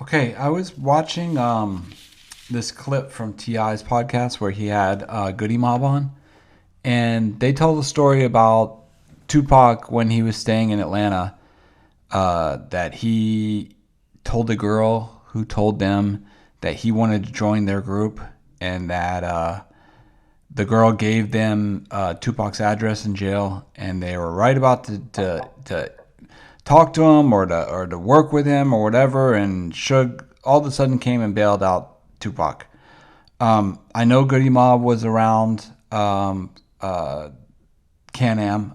Okay, I was watching this clip from T.I.'s podcast where he had Goodie Mob on, and they told a story about Tupac when he was staying in Atlanta, that he told the girl who told them that he wanted to join their group, and that the girl gave them Tupac's address in jail, and they were right about to talk to him or to work with him or whatever, and Suge all of a sudden came and bailed out Tupac. I know Goodie Mob was around Can-Am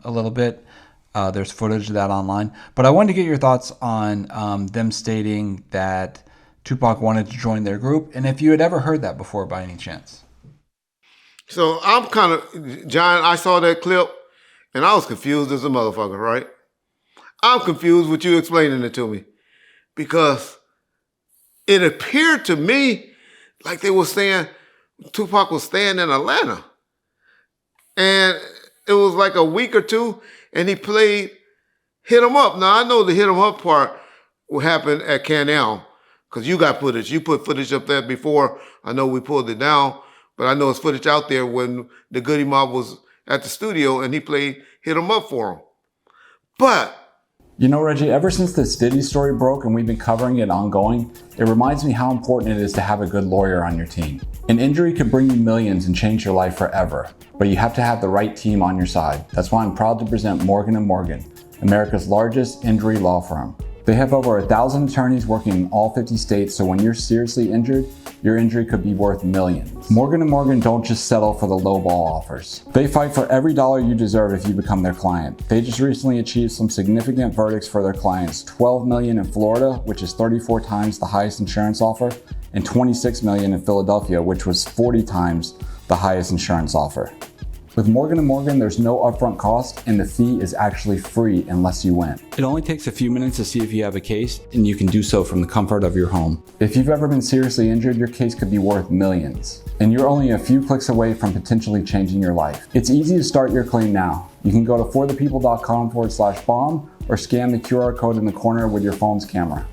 a little bit. There's footage of that online. But I wanted to get your thoughts on them stating that Tupac wanted to join their group, and if you had ever heard that before by any chance. So I'm kind of, John, I saw that clip, and I was confused as a motherfucker, right? I'm confused with you explaining it to me, because it appeared to me like they were saying Tupac was staying in Atlanta. And it was like a week or two, and he played Hit 'Em Up. Now, I know the Hit 'Em Up part will happen at Can-Am, because you got footage. You put footage up there before. I know we pulled it down, but I know it's footage out there when the Goodie Mob was at the studio and he played Hit 'Em Up for him. But you know, Reggie, ever since this Diddy story broke and we've been covering it ongoing, it reminds me how important it is to have a good lawyer on your team. An injury could bring you millions and change your life forever, but you have to have the right team on your side. That's why I'm proud to present Morgan & Morgan, America's largest injury law firm. They have over 1,000 attorneys working in all 50 states, so when you're seriously injured, your injury could be worth millions. Morgan & Morgan don't just settle for the lowball offers. They fight for every dollar you deserve if you become their client. They just recently achieved some significant verdicts for their clients: $12 million in Florida, which is 34 times the highest insurance offer, and $26 million in Philadelphia, which was 40 times the highest insurance offer. With Morgan & Morgan, there's no upfront cost, and the fee is actually free unless you win. It only takes a few minutes to see if you have a case, and you can do so from the comfort of your home. If you've ever been seriously injured, your case could be worth millions, and you're only a few clicks away from potentially changing your life. It's easy to start your claim now. You can go to forthepeople.com/bomb or scan the QR code in the corner with your phone's camera.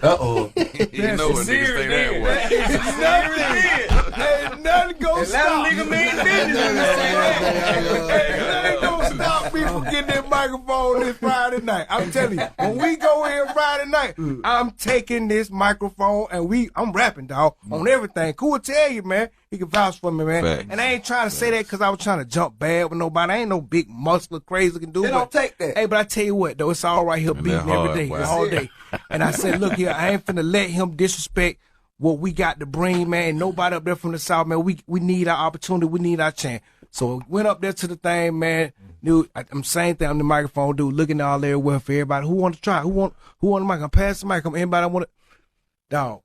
Uh-oh. You know what niggas say that way. Ain't nothing gonna stop. nigga mean business. Ain't gonna stop me from getting that microphone this Friday night. I'm telling you, when we go in Friday night, I'm taking this microphone and I'm rapping, dog, on everything. Cool tell you, man. He can vouch for me, man. Facts. And I ain't trying to say that because I was trying to jump bad with nobody. I ain't no big muscular, crazy looking dude. They don't take that. Hey, but I tell you what, though, it's all right here beating hard, every day, boy. all day. And I said, look here, I ain't finna let him disrespect what we got to bring, man. Nobody up there from the South, man. We need our opportunity. We need our chance. So went up there to the thing, man. Dude, I'm saying thing on the microphone, dude, looking all everywhere for everybody. Who want to try? Who want the mic? I'm passing the mic. Anybody want it? Dog.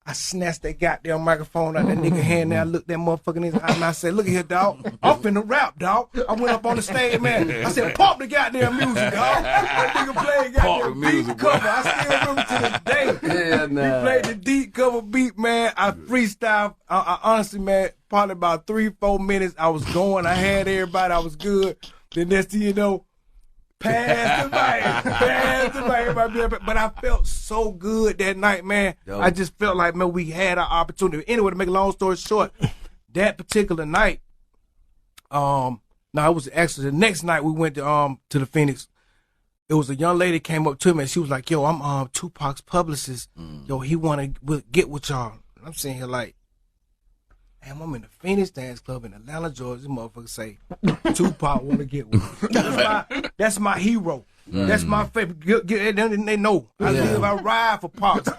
I snatched that goddamn microphone out that nigga hand there. I looked that motherfucker in his eye and I said, look at here, dog. I'm finna rap, dog. I went up on the stage, man. I said, pump the goddamn music, dog. That nigga played goddamn beat cover. I still remember to this day. Yeah, nah. He played the deep cover beat, man. I freestyle. I honestly, man, probably about 3-4 minutes. I was going. I had everybody. I was good. The next thing you know, pass the mic, but I felt so good that night, man. Yo. I just felt like, man, we had our opportunity. Anyway, to make a long story short, that particular night, it was actually the next night we went to the Phoenix. It was a young lady came up to me and she was like, yo, I'm Tupac's publicist. Yo, he want to get with y'all. And I'm sitting here like, damn, I'm in the Phoenix Dance Club in Atlanta, Georgia. This motherfucker say, Tupac want to get with me. That's my hero. That's my favorite. They know. I ride for Pops.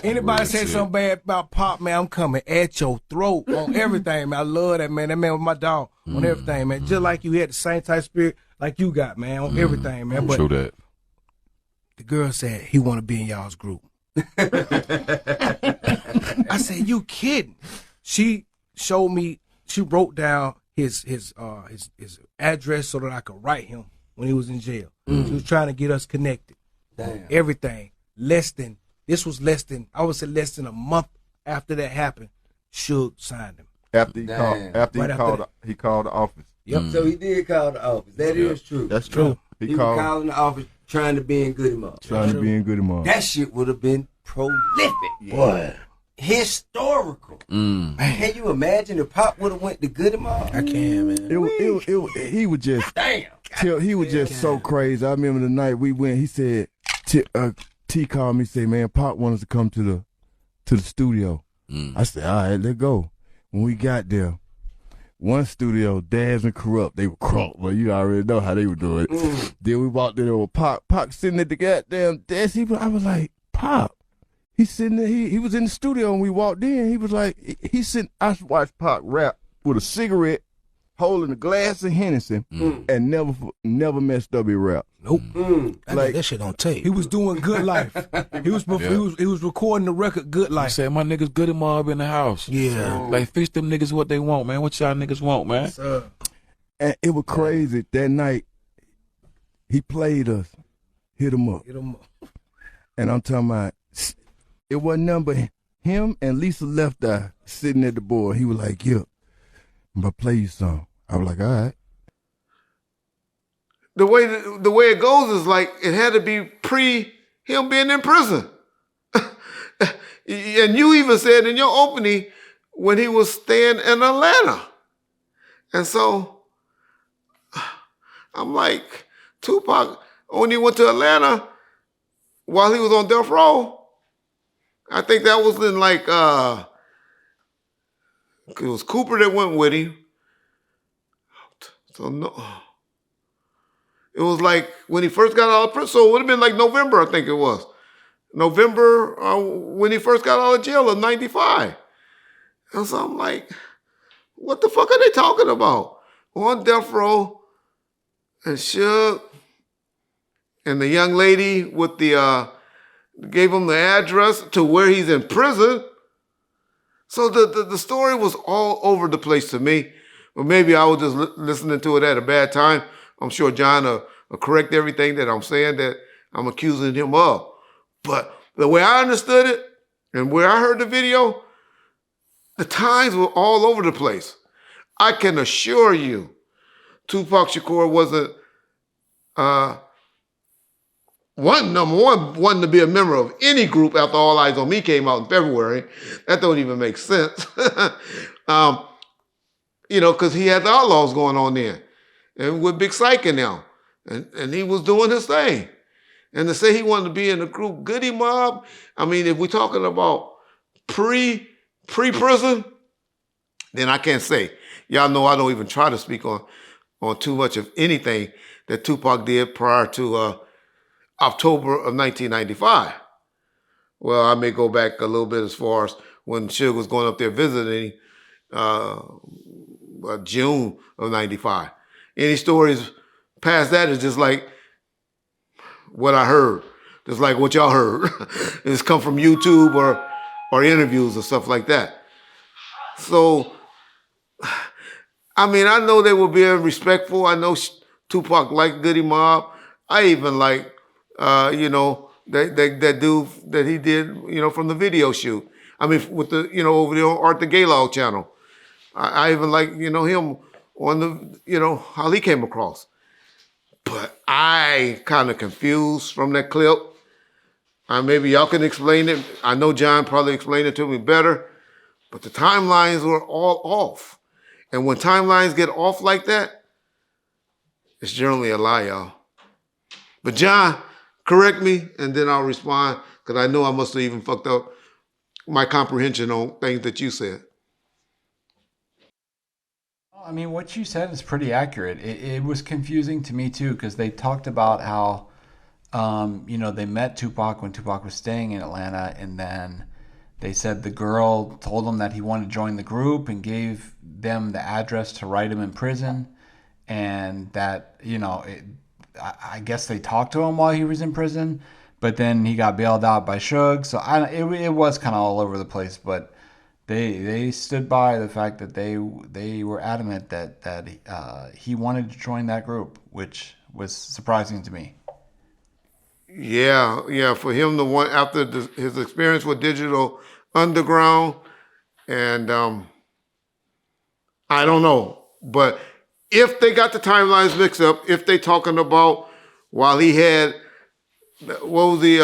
Anybody say something bad about Pop, man, I'm coming at your throat on everything, man. I love that, man. That man was my dog on everything, man. Just like you had the same type of spirit like you got, man, on everything, man. But True that. the girl said he want to be in y'all's group. I said, you kidding? She showed me, she wrote down his address so that I could write him when he was in jail. She was trying to get us connected. Damn. Everything. This was less than a month after that happened, Suge signed him. After he Damn. called the office. Yep. So he did call the office. That is true. That's true. He was calling the office trying to be in Goodie Mob. Trying to be in Goodie Mob. That shit would have been prolific. Boy. Historical. Can you imagine if Pop would have went to Goodie Mob? I can, man. He was just Damn. he was just so crazy. I remember the night we went. He said, T called me, say, man, Pop wanted us to come to the studio. I said, all right, let's go. When we got there, one studio, Daz and Corrupt, they were corrupt. Well, you already know how they were doing it. Then we walked in there with Pop sitting at the goddamn desk. I was like, Pop. He's sitting there. He was in the studio and we walked in. He was like, I watched Pop rap with a cigarette, holding a glass of Hennessy, and never messed up his rap. Nope. Like that shit on tape. He was doing Good Life. He was recording the record Good I Life. said, my niggas Goodie Mob in the house. Yeah. Like, fix them niggas what they want, man. What y'all niggas want, man? And it was crazy. That night, he played us, hit him up. And I'm talking about, it wasn't nothing but him and Lisa Left Eye sitting at the board. He was like, yeah, I'm going to play you some. I was like, all right. The way it goes is like it had to be pre him being in prison. And you even said in your opening when he was staying in Atlanta. And so I'm like, Tupac only went to Atlanta while he was on death row. I think that was in like, it was Cooper that went with him. So no. It was like when he first got out of prison. So it would have been like November, I think it was. November when he first got out of jail in 95. And so I'm like, what the fuck are they talking about? On death row and Suge and the young lady with the, gave him the address to where he's in prison. So the story was all over the place to me. Or maybe I was just listening to it at a bad time. I'm sure John will correct everything that I'm saying that I'm accusing him of. But the way I understood it and where I heard the video, the times were all over the place. I can assure you, Tupac Shakur wasn't wasn't to be a member of any group after All Eyes on Me came out in February. That don't even make sense. Because he had the Outlaws going on then. And with Big Psych in them. And he was doing his thing. And to say he wanted to be in the group Goodie Mob, I mean, if we're talking about pre-prison, then I can't say. Y'all know I don't even try to speak on too much of anything that Tupac did prior to October of 1995. Well, I may go back a little bit as far as when Suge was going up there visiting June of 95. Any stories past that is just like what I heard. Just like what y'all heard. It's come from YouTube or interviews or stuff like that. So, I mean, I know they were being respectful. I know Tupac liked Goodie Mob. I even like, that dude that he did, from the video shoot. I mean, with the, over there on Art the Gaylord channel. I even like, him on the, how he came across. But I kind of confused from that clip. Maybe y'all can explain it. I know John probably explained it to me better. But the timelines were all off. And when timelines get off like that, it's generally a lie, y'all. But John, correct me, and then I'll respond, because I know I must have even fucked up my comprehension on things that you said. I mean, what you said is pretty accurate. It was confusing to me, too, because they talked about how, they met Tupac when Tupac was staying in Atlanta, and then they said the girl told him that he wanted to join the group and gave them the address to write him in prison, and that, I guess they talked to him while he was in prison, but then he got bailed out by Suge, so it was kind of all over the place, but they stood by the fact that they were adamant that he wanted to join that group, which was surprising to me. Yeah, for him to want, after his experience with Digital Underground, and I don't know, but if they got the timelines mixed up, if they talking about while he had what was the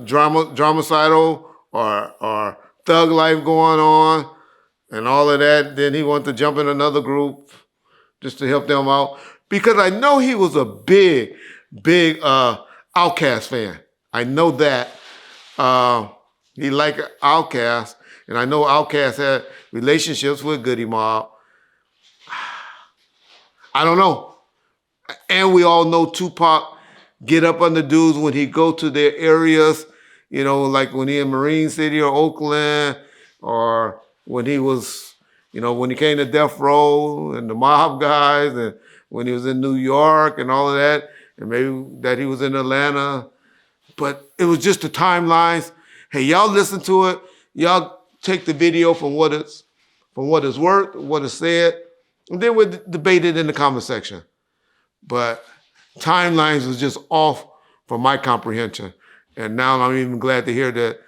dramacidal or thug life going on and all of that. Then he wanted to jump in another group just to help them out. Because I know he was a big Outkast fan. I know that. He liked Outkast, and I know Outkast had relationships with Goodie Mob. I don't know. And we all know Tupac get up on the dudes when he go to their areas, you know, like when he in Marine City or Oakland, or when he was, you know, when he came to Death Row and the mob guys, and when he was in New York and all of that, and maybe that he was in Atlanta. But it was just the timelines. Hey, y'all listen to it. Y'all take the video from what it's worth, what it's said, and then we'll debate it in the comment section. But timelines was just off from my comprehension. And now I'm even glad to hear that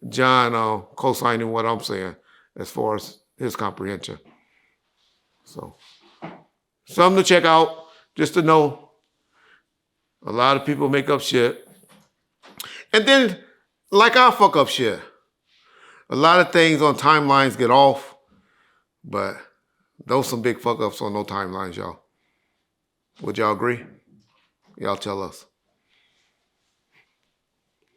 John co-signing what I'm saying as far as his comprehension. So, something to check out, just to know. A lot of people make up shit. And then, like I fuck up shit. A lot of things on timelines get off, but those some big fuck ups on no timelines, y'all. Would y'all agree? Y'all tell us.